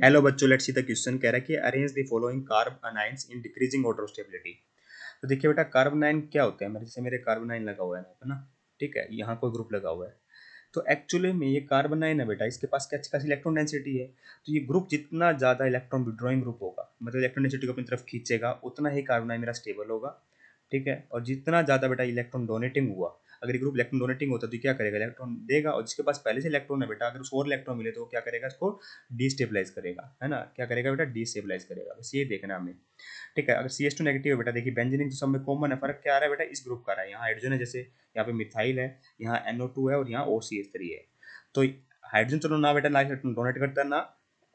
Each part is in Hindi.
हेलो बच्चों, लेट्स सी द क्वेश्चन। कह रहा है कि arrange the following carbanions in decreasing order of stability. तो देखिए बेटा, कार्बोनाइन क्या होते हैं। मेरे जैसे मेरे कार्बोनाइन लगा हुआ है यहाँ पे ना, ठीक है, यहाँ कोई ग्रुप लगा हुआ है। तो एक्चुअली में ये कार्बोनाइन है बेटा, इसके पास क्या अच्छी खासी इलेक्ट्रॉन डेंसिटी है। तो ये ग्रुप जितना ज़्यादा इलेक्ट्रॉन विड्रॉइंग ग्रुप होगा, मतलब इलेक्ट्रॉन डेंसिटी को अपनी तरफ खींचेगा, उतना ही कार्बोनाइन मेरा स्टेबल होगा। ठीक है, और जितना ज़्यादा बेटा इलेक्ट्रॉन डोनेटिंग हुआ, अगर ये ग्रुप इलेक्ट्रॉन डोनेटिंग होता है तो क्या करेगा, इलेक्ट्रॉन देगा। और जिसके पास पहले से इलेक्ट्रॉन है बेटा, अगर उसको और इलेक्ट्रॉन मिले तो वो क्या करेगा, इसको डिस्टेबलाइज करेगा, है ना। क्या करेगा बेटा, डिस्टेबलाइज करेगा। बस ये देखना है हमें। ठीक है, अगर CH2 नेगेटिव है बेटा, देखिए बेंजीन तो सब में कॉमन है, फर्क क्या आ रहा है बेटा, इस ग्रुप का आ रहा है। यहाँ हाइड्रोजन है, जैसे यहाँ पे मिथाइल है, यहाँ NO2 है और यहाँ OCH3 है। तो हाइड्रोजन चलो ना बेटा, ना इलेक्ट्रॉन डोनेट करता है, ना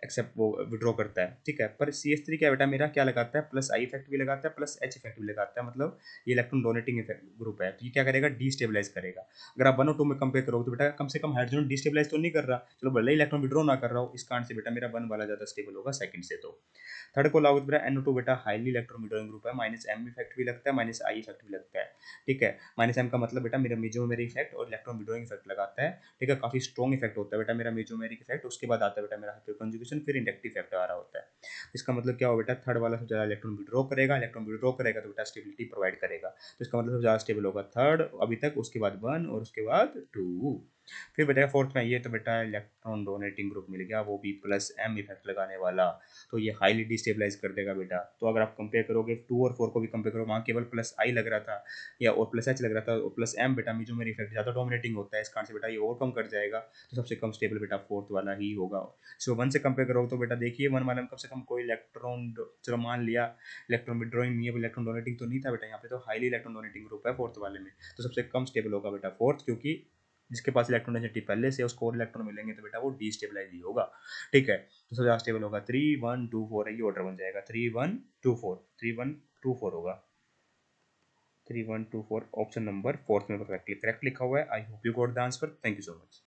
एक्सेप्ट वो विड्रॉ करता है। ठीक है, पर CH3 क्या बेटा मेरा क्या लगाता है, प्लस आई इफेक्ट भी लगाता है, प्लस H इफेक्ट भी लगाता है, मतलब ये इलेक्ट्रॉन डोनेटिंग इफेक्ट ग्रुप है। तो ये क्या करेगा, डिस्टेबलाइज करेगा। अगर आप 1 और 2 में कंपेयर करोगे तो बेटा कम से कम हाइड्रोजन डिस्टेबलाइज तो नहीं कर रहा, चलो भले इलेक्ट्रॉन विड्रॉ ना कर रहा हो, इस कारण से बेटा मेरा 1 वाला ज़्यादा स्टेबल होगा सेकंड से। तो थर्ड को लागू बेटा, NO2 बेटा हाईली इलेक्ट्रॉन विड्रॉइंग ग्रुप है, माइनस M इफेक्ट भी लगता है, माइनस आई इफेक्ट भी लगता है। ठीक है, माइनस M का मतलब बेटा मेरा मेजोमेरी इफेक्ट और इलेक्ट्रॉन विड्रॉइंग इफेक्ट लगाता है। ठीक है, काफी स्ट्रॉन्ग इफेक्ट होता है बेटा मेरा मेजोमेरिक इफेक्ट, उसके बाद आता है बेटा मेरा हाइपर कंजुगेशन, फिर इंडक्टिव इफेक्ट आ रहा होता है। इसका मतलब क्या हो बेटा, थर्ड वाला सबसे ज्यादा इलेक्ट्रॉन विड्रॉ करेगा, इलेक्ट्रॉन विड्रॉ करेगा तो बेटा स्टेबिलिटी प्रोवाइड करेगा। तो इसका मतलब सबसे ज्यादा स्टेबल होगा थर्ड अभी तक, उसके बाद 1 और उसके बाद 2। फिर बेटा फोर्थ में ये तो बेटा इलेक्ट्रॉन डोनेटिंग ग्रुप मिल गया, वो भी प्लस M इफेक्ट लगाने वाला। तो ये हाईली डिस्टेबलाइज कर देगा बेटा। तो अगर आप कंपेयर करोगे 2 और 4 को भी कंपेयर करो, वहाँ केवल प्लस आई लग रहा था या और प्लस H लग रहा था, और प्लस M बेटा मेजोमेरी इफेक्ट ज़्यादा डोमिनेटिंग होता है, इस कारण से बेटा ये ओवरकम कर जाएगा। तो सबसे कम स्टेबल बेटा फोर्थ वाला ही होगा। सो 1 से कंपेयर करोगे तो बेटा देखिए 1 वाले में कम से कम कोई इलेक्ट्रॉन, चलो मान लिया इलेक्ट्रॉन विड्रॉइंग नहीं है, इलेक्ट्रॉन डोनेटिंग तो नहीं था बेटा, यहाँ पे तो हाईली इलेक्ट्रॉन डोनेटिंग ग्रुप है फोर्थ वाले में। तो सबसे कम स्टेबल होगा बेटा फोर्थ, क्योंकि जिसके पास इलेक्ट्रॉन डेंसिटी पहले से उसको और इलेक्ट्रॉन मिलेंगे तो बेटा वो डिस्टेबलाइज ही होगा। ठीक है, तो सबसे ज्यादा स्टेबल होगा 3 1 2 4 है, ये ऑर्डर बन जाएगा 3 1 2 4 होगा। 3 1 2 4 ऑप्शन नंबर फोर्थ में करेक्ट लिखा हुआ है। I hope you got the answer. Thank you so much.